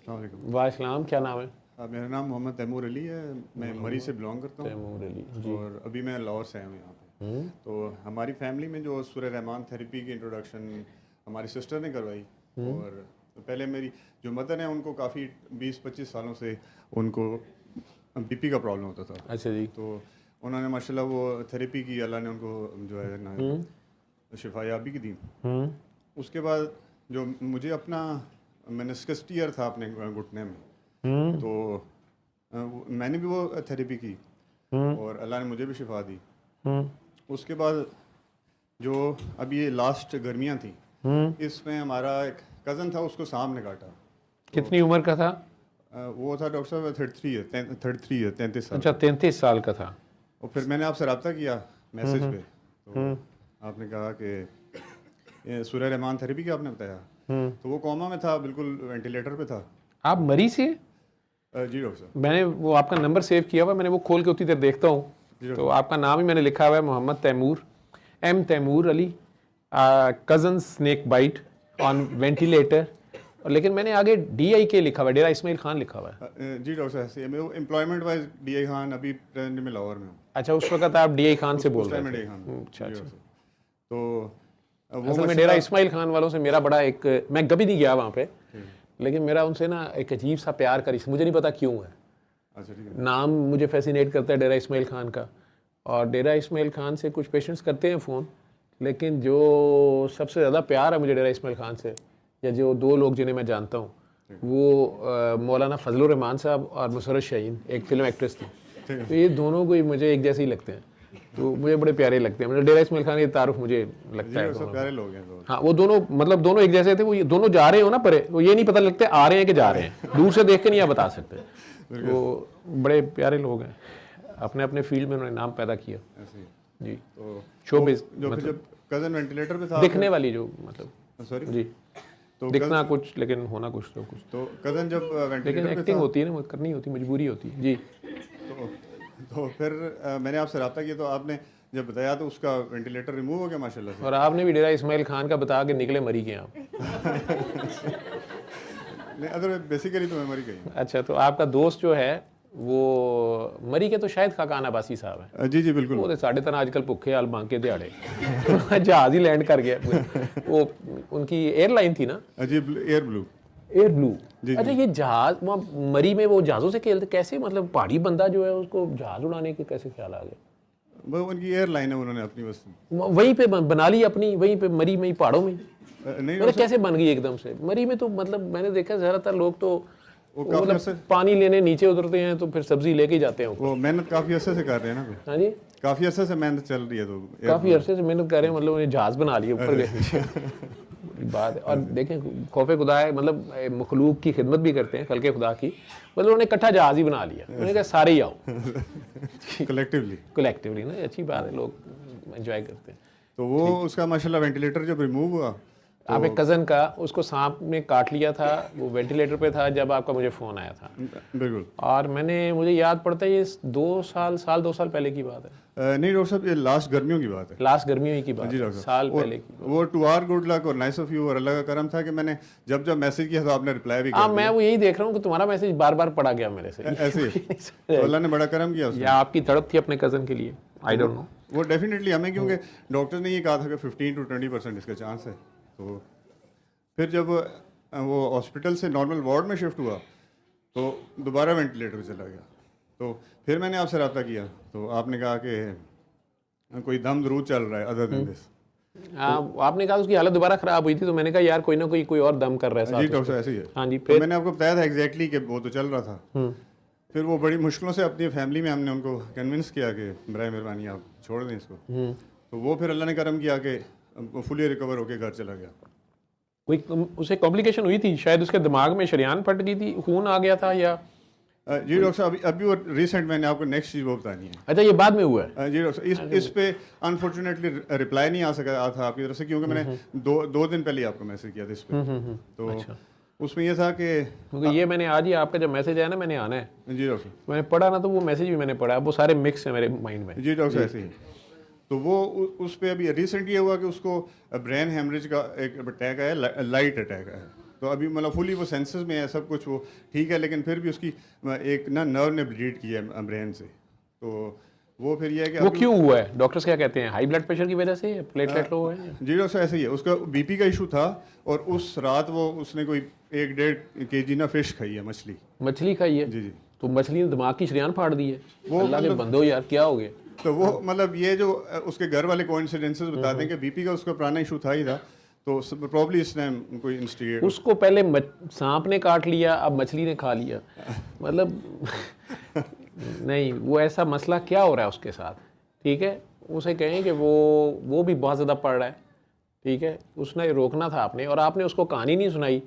वालेकुम, क्या नाम है? मेरा नाम मोहम्मद तैमूर अली है। मैं मरी से बिलोंग करता हूँ। तैमूर अली जी। और अभी मैं लाहौर से आया हूँ यहाँ पे। तो हमारी फैमिली में जो सूरह रहमान थेरेपी की इंट्रोडक्शन हमारी सिस्टर ने करवाई। और पहले मेरी जो मदर है उनको काफ़ी 20-25 सालों से उनको बीपी का प्रॉब्लम होता था। अच्छा जी। तो उन्होंने माशाल्लाह वो थेरेपी की, अल्लाह ने उनको जो है ना शिफायाबी की दी। उसके बाद जो मुझे अपना मेनिस्कस टीयर था अपने घुटने में, तो मैंने भी वो थेरेपी की और अल्लाह ने मुझे भी शिफा दी। उसके बाद जो अब ये लास्ट गर्मियाँ थी, इसमें हमारा एक कज़न था, उसको सांप ने काटा। कितनी उम्र का था? वो था डॉक्टर साहब 33 है 33 साल। अच्छा, 33 साल का था। और फिर मैंने आपसे रब्ता किया मैसेज पे, तो आपने कहा कि ये सूरह रहमान थेरेपी की आपने बताया। तो वो कोमा में था, बिल्कुल वेंटिलेटर पे था। आप मरी से? जी डॉक्टर साहब। मैंने वो आपका नंबर सेव किया हुआ, मैंने वो खोल के उतनी देर देखता हूँ तो आपका नाम ही मैंने लिखा हुआ है, Mohammad Taimur, M Taimur Ali, cousin snake bite on ventilator. लेकिन मैंने आगे DIK लिखा हुआ है, डेरा इस्माइल खान लिखा हुआ है। जी डॉक्टर साहब, ऐसे मैं एम्प्लॉयमेंट वाइज DI खान, अभी प्रेजेंट में लाहौर में हूँ। अच्छा, उस वक्त आप DI खान से बोल रहे थे? DI खान। अच्छा अच्छा। तो वो असल में डेरा इस्माइल खान वालों से मेरा बड़ा एक, मैं कभी नहीं गया वहाँ पे, लेकिन मेरा उनसे ना एक अजीब सा प्यार का रिश्ता, मुझे नहीं पता क्यों है। अच्छा, ठीक है। नाम मुझे फैसिनेट करता है डेरा इस्माइल खान का, और डेरा इस्माइल खान से कुछ पेशेंट्स करते हैं फ़ोन, लेकिन जो सबसे ज़्यादा प्यार है मुझे डेरा इस्माइल खान से, या जो दो लोग जिन्हें मैं जानता हूँ, वो मौलाना फजलुर रहमान साहब और मुसर्रत शाहीन, एक फिल्म एक्ट्रेस थी। तो ये दोनों को मुझे एक जैसे ही लगते हैं, तो मुझे बड़े प्यारे लगते हैं। मतलब डेरा इस्माइल खान के तारुफ मुझे लगता है सब प्यारे लोग हैं तो। हाँ, वो दोनों मतलब दोनों एक जैसे थे। वो दोनों जा रहे हो ना परे, वो ये नहीं पता लगते आ रहे हैं कि जा रहे हैं, दूर से देख के नहीं आप बता सकते। वो बड़े प्यारे लोग हैं, अपने अपने फील्ड में उन्होंने नाम पैदा किया जी। तो शोबिज़ जो फिर जब कज़न वेंटिलेटर पे था, दिखने वाली जो मतलब सॉरी जी, तो दिखना कुछ लेकिन होना कुछ तो कुछ, तो कज़न जब लेकिन वेंटिलेटर पे एक्टिंग था, होती है ना, वो करनी होती, मजबूरी होती है जी। तो फिर मैंने आपसे रब्ता किया, तो आपने जब बताया तो उसका वेंटिलेटर रिमूव हो गया माशाल्लाह से। और आपने भी डेरा इस्माइल खान का बता के निकले मरी के आप। नहीं, अदर बेसिकली तो मैं मरी गई। अच्छा, तो आपका दोस्त जो है वो मरी के तो शायद खाकान अब्बासी साहब है। जी जी बिल्कुल। वो तो साढ़े तरह आजकल भुखे हाल बांके दिहाड़े जहाज ही लैंड कर गया। वो उनकी एयरलाइन थी ना जी, एयर ब्लू। Air blue. अच्छा, ये जहाज वहाँ मरी में वो जहाज़ों से खेलते कैसे, मतलब पहाड़ी बंदा जो है उसको जहाज उड़ाने के कैसे ख्याल आ गया? वो उनकी एयरलाइन है, उन्होंने अपनी बस वहीं पे बना ली अपनी, वहीं पे मरी में ही पहाड़ों में। नहीं मतलब कैसे बन गई एकदम से मरी में? तो मतलब मैंने देखा ज़्यादातर लोग तो वो मतलब पानी लेने नीचे उतरते हैं तो फिर सब्जी लेके ही जाते हैं। वो मेहनत काफ़ी अरसे से कर रहे हैं ना। हाँ जी, काफ़ी अरसे से मेहनत चल रही है, तो काफ़ी अरसे से मेहनत कर रहे हैं, मतलब उन्हें जहाज बना लिए ऊपर गए। बात है। और देखें खौफे खुदा है, मतलब मखलूक की खिदमत भी करते हैं, खल्के खुदा की, मतलब उन्होंने इकट्ठा जहाज ही बना लिया। उन्होंने कहा सारे ही आओ कलेक्टिवली ना, अच्छी बात है, लोग एंजॉय करते हैं। तो वो उसका माशाल्लाह वेंटिलेटर जब रिमूव हुआ, आप एक कज़न का, उसको सांप ने काट लिया था, वो वेंटिलेटर पे था जब आपका मुझे फ़ोन आया था। बिल्कुल। और मुझे याद पड़ता है ये 2 साल पहले की बात है। नहीं डॉक्टर साहब, ये लास्ट गर्मियों की बात है। लास्ट गर्मियों की बात जी है, डॉक्टर साल साहब। पहले की। वो टू आर गुड लक और नाइस ऑफ यू और अल्लाह का करम था कि मैंने जब मैसेज किया तो आपने रिप्लाई भी कर हाँ, दिया। मैं वो यही देख रहा हूँ कि तुम्हारा मैसेज बार बार पढ़ा गया मेरे से। ऐसे तो अल्लाह ने बड़ा करम किया उसमें। या आपकी तड़प थी अपने कज़न के लिए, आई डोंट नो। वो डेफिनेटली हमें, क्योंकि डॉक्टर ने ये कहा था कि 15 to 20% इसका चांस है। तो फिर जब वो हॉस्पिटल से नॉर्मल वार्ड में शिफ्ट हुआ तो दोबारा वेंटिलेटर पे चला गया। तो फिर मैंने आपसे रब्ता किया, तो आपने कहा कि कोई दम जरूर चल रहा है अदर देन दिस। आपने कहा उसकी हालत दोबारा खराब हुई थी, तो मैंने कहा यार कोई ना कोई और दम कर रहा है साथ। जी डॉक्टर, ऐसे ही है। हाँ जी, तो फिर मैंने आपको बताया था एग्जैक्टली कि वो तो चल रहा था। फिर वो बड़ी मुश्किलों से अपनी फैमिली में हमने उनको कन्विंस किया कि बराए मेहरबानी आप छोड़ दें इसको। तो वो फिर अल्लाह ने करम किया कि फुली रिकवर होकर घर चला गया। कोई उसे कॉम्प्लिकेशन हुई थी, शायद उसके दिमाग में शरीयान फट गई थी, खून आ गया था, या? जी डॉक्टर साहब, अभी वो रिसेंट मैंने आपको नेक्स्ट चीज़ वो बतानी है। अच्छा, ये बाद में हुआ है? जी डॉक्टर साहब, इस पे अनफॉर्चुनेटली रिप्लाई नहीं आ सका था आपकी तरफ से, क्योंकि मैंने दो दिन पहले आपको मैसेज किया था इस पे। तो अच्छा। उसमें ये था कि क्योंकि ये मैंने आज ही आपका जब मैसेज आया ना, मैंने आना है, जी डॉक्टर, मैंने पढ़ा ना, तो वो मैसेज भी मैंने पढ़ा, वो सारे मिक्स है मेरे माइंड में। जी डॉक्टर, ऐसे ही। तो वो उस पर अभी रिसेंट ये हुआ कि उसको ब्रेन हेमरेज का एक अटैक है, लाइट अटैक है। तो अभी मतलब फुली वो सेंसेस में है, सब कुछ वो ठीक है, लेकिन फिर भी उसकी एक ना नर्व ने ब्लीड किया है ब्रेन से, तो वो फिर ये है कि वो क्यों हुआ है? डॉक्टर्स क्या कहते हैं? हाई ब्लड प्रेशर की वजह से, प्लेटलेट लो है? जी डॉक्टर ऐसे ही है, उसका बीपी का इशू था और उस रात वो उसने कोई 1-1.5 kg ना फिश खाई है, मछली खाई है? जी जी। तो मछली ने दिमाग की शरियान फाड़ दी है। वो अल्लाह के बंदो यार, क्या हो गया? तो वो मतलब ये जो उसके घर वाले कोइंसिडेंसेस बताते हैं कि बीपी का उसका पुराना इशू था ही था, तो प्रॉब्ली इसने कोई इंस्टिगेट, उसको पहले सांप ने काट लिया, अब मछली ने खा लिया, मतलब नहीं, वो ऐसा मसला क्या हो रहा है उसके साथ? ठीक है, उसे कहें कि वो भी बहुत ज़्यादा पढ़ रहा है, ठीक है, उसने रोकना था आपने, और आपने उसको कहानी नहीं सुनाई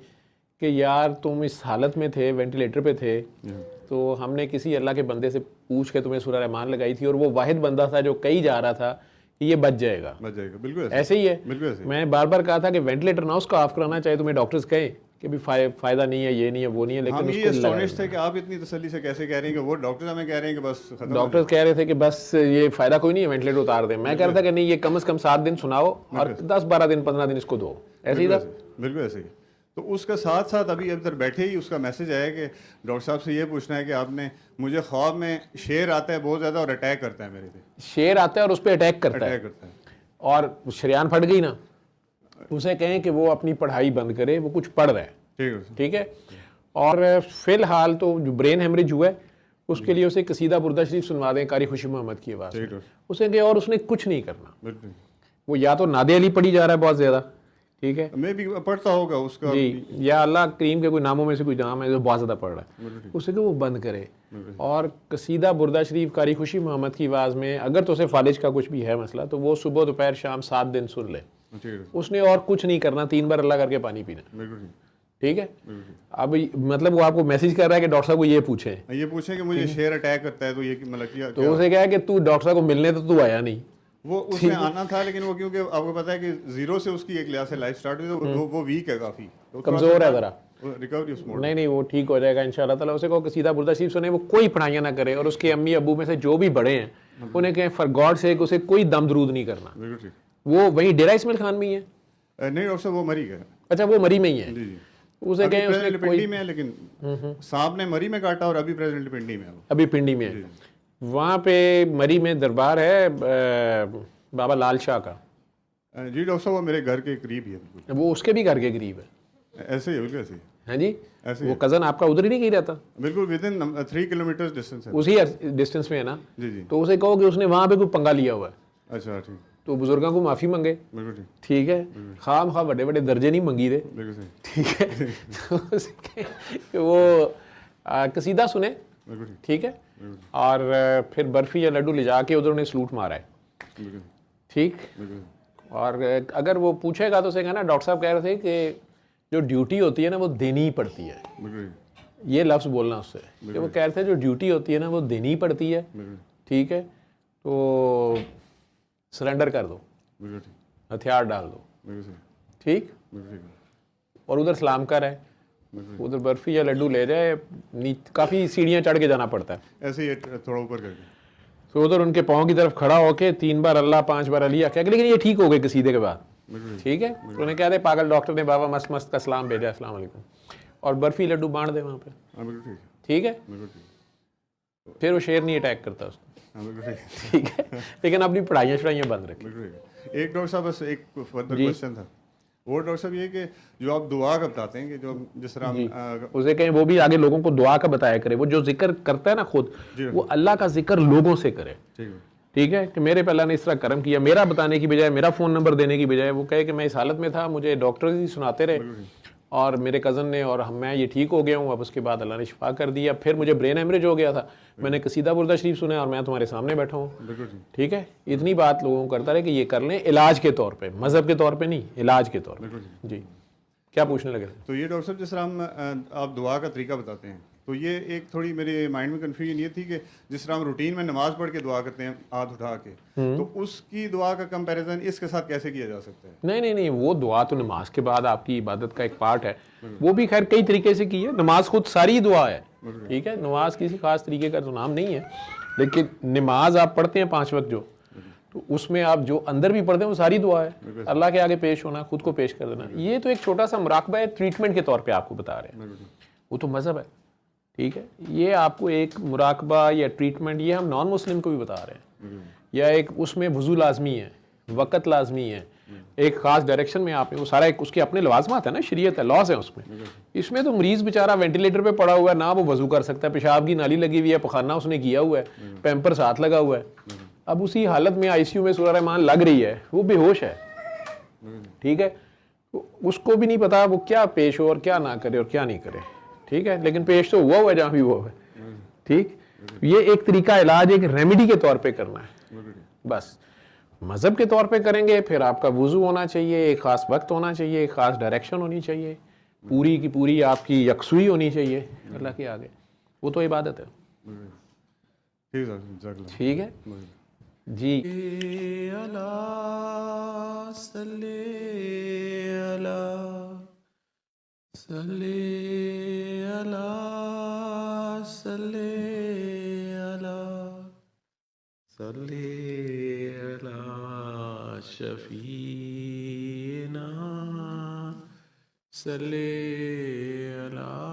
कि यार तुम इस हालत में थे, वेंटिलेटर पे थे, तो हमने किसी अल्लाह के बंदे से पूछ के तुम्हें सूरह रहमान लगाई थी, और वो वाहिद बंदा था जो कही जा रहा था कि ये बच जाएगा। बिल्कुल ऐसे ही है। बिल्कुल ऐसे ही। मैंने बार बार कहा था कि वेंटिलेटर ना उसको ऑफ कराना, चाहे तुम्हें डॉक्टर्स कहें कि भी फ़ायदा नहीं है, ये नहीं है, वो नहीं है, लेकिन हम ये उसको एस्टोनिश थे कि आप इतनी तसल्ली से कैसे कह रहे हैं कि वो डॉक्टर हमें कह रहे हैं कि बस खत्म। डॉक्टर्स कह रहे थे कि बस ये फ़ायदा कोई नहीं है, वेंटिलेटर उतार दें। मैं कह रहा था कि नहीं, ये कम से कम 7 दिन सुनाओ और 10-12 दिन 15 दिन इसको दो। ऐसे ही था, बिल्कुल ऐसे ही। तो उसका साथ साथ अभी इधर बैठे ही उसका मैसेज आया कि डॉक्टर साहब से ये पूछना है कि आपने, मुझे ख्वाब में शेर आता है बहुत ज़्यादा और अटैक करता है मेरे पे। शेर आता है और उस पर अटैक करता है, और शरियान फट गई ना, उसे कहें कि वो अपनी पढ़ाई बंद करे, वो कुछ पढ़ रहा है, ठीक है। और फिलहाल तो जो ब्रेन हेमरेज हुआ है उसके लिए उसे कसीदा बुर्दा शरीफ सुनवा दें कारी खुशी मोहम्मद की आवाज़ में, उसे कहें, और उसने कुछ नहीं करना। वो या तो नादे अली पढ़ी जा रहा है बहुत ज़्यादा, ठीक है, मैं भी पढ़ता होगा उसका जी, या अल्लाह करीम के कोई नामों में से कोई नाम है जो बहुत ज़्यादा पढ़ रहा है, उसे वो बंद करे, और कसीदा बुर्दा शरीफ कारी खुशी मोहम्मद की आवाज़ में, अगर तो उसे फालिज का कुछ भी है मसला, तो वो सुबह दोपहर शाम 7 दिन सुन ले। उसने और कुछ नहीं करना, 3 बार अल्लाह करके पानी पीना, ठीक है। अब मतलब वो आपको मैसेज कर रहा है कि डॉक्टर साहब को ये पूछें कि मुझे शेर अटैक करता है, तो ये मतलब क्या, तो उसे क्या है कि तू डॉक्टर साहब को मिलने तो तू आया नहीं, वो उसमें आना था, लेकिन वो क्योंकि आपको पता है कि 0 से उसकी एक लिहाज से लाइफ स्टार्ट हुई, तो वो वीक है काफ़ी, तो कमज़ोर है ज़रा, रिकवरी उस मोड। नहीं, वो ठीक हो जाएगा इंशाल्लाह ताला। उसे कहो कि सीधा बुर्दा शरीफ सुने, वो कोई पढ़ाइयाँ ना करे, और उसके अम्मी अबू में से जो भी बड़े हैं उन्हें कहें फॉर गॉड से उसे कोई दम दरूद नहीं करना। वो वही डेरा इस्माइल खान में ही है? नहीं डॉक्टर साहब, वो मरी गया। अच्छा, वो मरी में ही है। उसे कहें उसने पिंडी में है, लेकिन सांप ने मरी में काटा और अभी प्रेजेंट पिंडी में है। अभी पिंडी में है। वहाँ पे मरी में दरबार है बाबा लाल शाह का। जी डॉक्टर साहब, वो मेरे घर के करीब ही है। वो उसके भी घर के करीब है। ऐसे ही, बिल्कुल ऐसे ही। हाँ जी, ऐसे वो कज़न आपका उधर ही नहीं रहता? बिल्कुल विदिन 3 किलोमीटर डिस्टेंस है। उसी डिस्टेंस में है ना? जी। तो उसे कहो कि उसने वहाँ पे कोई पंगा लिया हुआ है। अच्छा, ठीक। तो बुजुर्गों को माफ़ी मंगे, ठीक है, खाम खा बड़े बड़े दर्जे नहीं मंगी दे, ठीक है। तो वो कसीदा सुने, ठीक है, और फिर बर्फ़ी या लड्डू ले जाके उधर उन्हें सलूट मारा है, ठीक। और अगर वो पूछेगा तो उसे कहना डॉक्टर साहब कह रहे थे कि जो ड्यूटी होती है ना वो देनी ही पड़ती है, ये लफ्ज़ बोलना उससे, कि वो कह रहे थे जो ड्यूटी होती है ना वो देनी ही पड़ती है, ठीक है, तो सरेंडर कर दो, हथियार डाल दो, ठीक। और उधर सलाम कर है, उधर बर्फ़ी या लड्डू ले जाए, काफ़ी सीढ़ियाँ चढ़ के जाना पड़ता है, ऐसे ही थोड़ा ऊपर करके, तो उधर उनके पाँव की तरफ खड़ा होके 3 बार अल्लाह 5 बार अली क्या, लेकिन ये ठीक हो गए कसीदे के बाद, ठीक है। उन्हें कह दे पागल डॉक्टर ने बाबा मस्त मस्त का सलाम भेजा, अस्सलाम वालेकुम, और बर्फ़ी लड्डू बांट दे वहाँ पे, ठीक है। फिर वो शेर नहीं अटैक करता उसको, ठीक है, लेकिन अपनी पढ़ाइयाँ बंद रखें। एक डॉक्टर साहब बस एक फर्दर क्वेश्चन था, वो डॉक्टर साहब ये कि जो आप दुआ का बताते हैं कि जो जिस तरह उसे कहें वो भी आगे लोगों को दुआ का बताया करे, वो जो जिक्र करता है ना खुद, वो अल्लाह का जिक्र लोगों से करे, ठीक है, कि मेरे पे अल्लाह ने इस तरह करम किया, मेरा बताने की बजाय, मेरा फ़ोन नंबर देने की बजाय वो कहे कि मैं इस हालत में था, मुझे डॉक्टर ही सुनाते रहे और मेरे कज़न ने, और मैं ये ठीक हो गया हूँ, अब उसके बाद अल्लाह ने शिफा कर दिया, फिर मुझे ब्रेन हेमरेज हो गया था, मैंने कसीदा बुर्दा शरीफ सुना और मैं तुम्हारे सामने बैठा हूँ, ठीक है। इतनी बात लोगों को करता रहे कि ये कर लें इलाज के तौर पे, मज़हब के तौर पे नहीं, इलाज के तौर पे। जी, क्या पूछने लगे? तो ये डॉक्टर साहब जिस तरह हम आप दुआ का तरीका बताते हैं, तो ये एक थोड़ी मेरे माइंड में कन्फ्यूजन ये थी कि जिस तरह हम रूटीन में नमाज पढ़ के दुआ करते हैं हाथ उठा के, तो उसकी दुआ का कंपैरिजन इसके साथ कैसे किया जा सकता है? नहीं, वो दुआ तो नमाज के बाद आपकी इबादत का एक पार्ट है, वो भी खैर कई तरीके से की है, नमाज खुद सारी दुआ है, ठीक है, नमाज किसी खास तरीके का तो नाम नहीं है, लेकिन नमाज आप पढ़ते हैं 5 वक्त जो, तो उसमें आप जो अंदर भी पढ़ते हैं वो सारी दुआ है, अल्लाह के आगे पेश होना, खुद को पेश कर देना। ये तो एक छोटा सा मुराकबा है, ट्रीटमेंट के तौर पे आपको बता रहे हैं, वो तो मज़हब है, ठीक है। ये आपको एक मुराकबा या ट्रीटमेंट, ये हम नॉन मुस्लिम को भी बता रहे हैं। या एक उसमें वुज़ू लाजमी है, वक़्त लाजमी है, एक ख़ास डायरेक्शन में आपने वो सारा, एक उसके अपने लवाजमात है ना, शरीयत है, लॉज है उसमें। इसमें तो मरीज़ बेचारा वेंटिलेटर पे पड़ा हुआ है, ना वो वज़ू कर सकता है, पेशाब की नाली लगी हुई है, पखाना उसने किया हुआ है, पैम्पर साथ लगा हुआ है, अब उसी हालत में आईसीयू में सूरह रहमान लग रही है, वो बेहोश है, ठीक है। उसको भी नहीं पता वो क्या पेश हो और क्या ना करे और क्या नहीं करे, ठीक है। लेकिन पेश तो हुआ है जहाँ भी हुआ है, ठीक। ये एक तरीका इलाज, एक रेमेडी के तौर पे करना है बस। मज़हब के तौर पे करेंगे, फिर आपका वुज़ू होना चाहिए, एक ख़ास वक्त होना चाहिए, एक ख़ास डायरेक्शन होनी चाहिए, पूरी की पूरी आपकी यकसुई होनी चाहिए अल्लाह के आगे, वो तो इबादत है। ठीक है जी। शफीना सल्ले अला